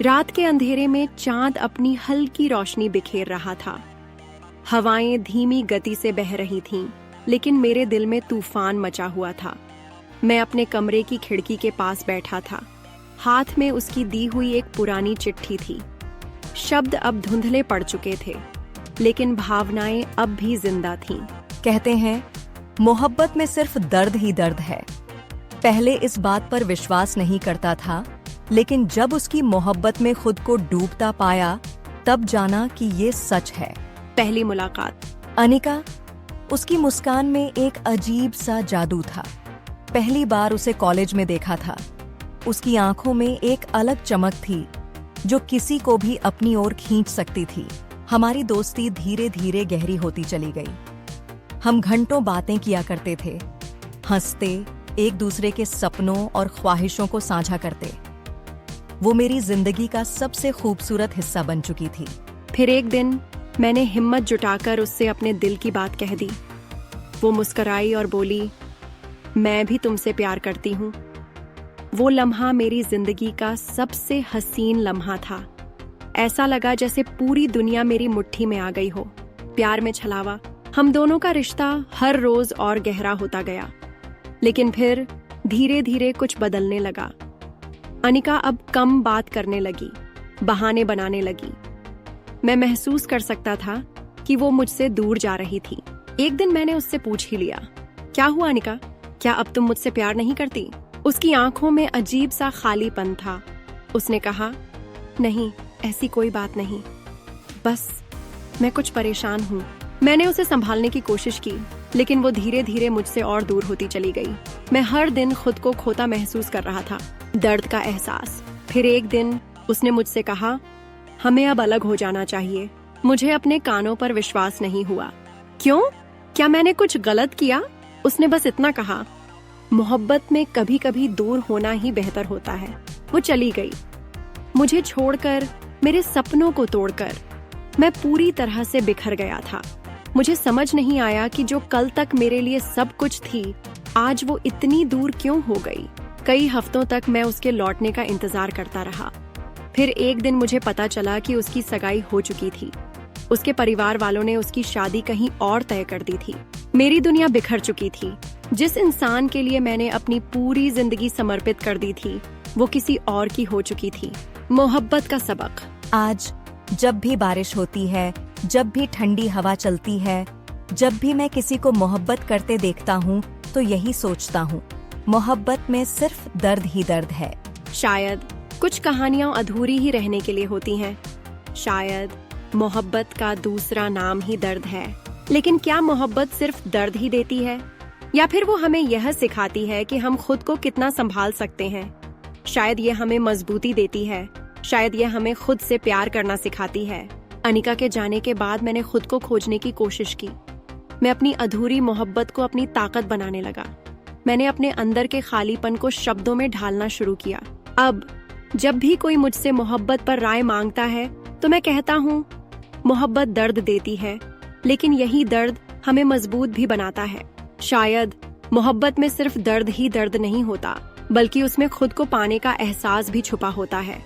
रात के अंधेरे में चांद अपनी हल्की रोशनी बिखेर रहा था। हवाएं धीमी गति से बह रही थीं, लेकिन मेरे दिल में तूफान मचा हुआ था। मैं अपने कमरे की खिड़की के पास बैठा था। हाथ में उसकी दी हुई एक पुरानी चिट्ठी थी। शब्द अब धुंधले पड़ चुके थे, लेकिन भावनाएं अब भी जिंदा थीं। कहते हैं, मोहब्बत में सिर्फ दर्द ही दर्द है। पहले इस बात पर विश्वास नहीं करता था, लेकिन जब उसकी मोहब्बत में खुद को डूबता पाया, तब जाना कि ये सच है। पहली मुलाकात। अनिका, उसकी मुस्कान में एक अजीब सा जादू था। पहली बार उसे कॉलेज में देखा था। उसकी आंखों में एक अलग चमक थी जो किसी को भी अपनी ओर खींच सकती थी। हमारी दोस्ती धीरे धीरे गहरी होती चली गई। हम घंटों बातें किया करते थे, हंसते, एक दूसरे के सपनों और ख्वाहिशों को साझा करते। वो मेरी जिंदगी का सबसे खूबसूरत हिस्सा बन चुकी थी। फिर एक दिन मैंने हिम्मत जुटाकर उससे अपने दिल की बात कह दी। वो मुस्कुराई और बोली, मैं भी तुमसे प्यार करती हूँ। वो लम्हा मेरी जिंदगी का सबसे हसीन लम्हा था। ऐसा लगा जैसे पूरी दुनिया मेरी मुट्ठी में आ गई हो। प्यार में छलावा। हम दोनों का रिश्ता हर रोज और गहरा होता गया, लेकिन फिर धीरे धीरे कुछ बदलने लगा। अनिका अब कम बात करने लगी, बहाने बनाने लगी। मैं महसूस कर सकता था कि वो मुझसे दूर जा रही थी। एक दिन मैंने उससे पूछ ही लिया, क्या हुआ अनिका, क्या अब तुम मुझसे प्यार नहीं करती? उसकी आंखों में अजीब सा खालीपन था। उसने कहा, नहीं, ऐसी कोई बात नहीं, बस मैं कुछ परेशान हूँ। मैंने उसे संभालने की कोशिश की, लेकिन वो धीरे धीरे मुझसे और दूर होती चली गई। मैं हर दिन खुद को खोता महसूस कर रहा था, दर्द का एहसास। फिर एक दिन उसने मुझसे कहा, हमें अब अलग हो जाना चाहिए। मुझे अपने कानों पर विश्वास नहीं हुआ। क्यों? क्या मैंने कुछ गलत किया? उसने बस इतना कहा। मोहब्बत में कभी कभी दूर होना ही बेहतर होता है। वो चली गई, मुझे छोड़कर, मेरे सपनों को तोड़कर। मैं पूरी तरह से बिखर गया था। मुझे समझ नहीं आया कि जो कल तक मेरे लिए सब कुछ थी, आज वो इतनी दूर क्यों हो गई। कई हफ्तों तक मैं उसके लौटने का इंतजार करता रहा। फिर एक दिन मुझे पता चला कि उसकी सगाई हो चुकी थी। उसके परिवार वालों ने उसकी शादी कहीं और तय कर दी थी। मेरी दुनिया बिखर चुकी थी। जिस इंसान के लिए मैंने अपनी पूरी जिंदगी समर्पित कर दी थी, वो किसी और की हो चुकी थी। मोहब्बत का सबक। आज जब भी बारिश होती है, जब भी ठंडी हवा चलती है, जब भी मैं किसी को मोहब्बत करते देखता हूँ, तो यही सोचता हूँ, मोहब्बत में सिर्फ दर्द ही दर्द है। शायद कुछ कहानियां अधूरी ही रहने के लिए होती हैं। शायद मोहब्बत का दूसरा नाम ही दर्द है। लेकिन क्या मोहब्बत सिर्फ दर्द ही देती है, या फिर वो हमें यह सिखाती है कि हम खुद को कितना संभाल सकते हैं? शायद ये हमें मजबूती देती है। शायद ये हमें खुद से प्यार करना सिखाती है। अनिका के जाने के बाद मैंने खुद को खोजने की कोशिश की। मैं अपनी अधूरी मोहब्बत को अपनी ताकत बनाने लगा। मैंने अपने अंदर के खालीपन को शब्दों में ढालना शुरू किया। अब जब भी कोई मुझसे मोहब्बत पर राय मांगता है, तो मैं कहता हूँ, मोहब्बत दर्द देती है, लेकिन यही दर्द हमें मजबूत भी बनाता है। शायद मोहब्बत में सिर्फ दर्द ही दर्द नहीं होता, बल्कि उसमें खुद को पाने का एहसास भी छुपा होता है।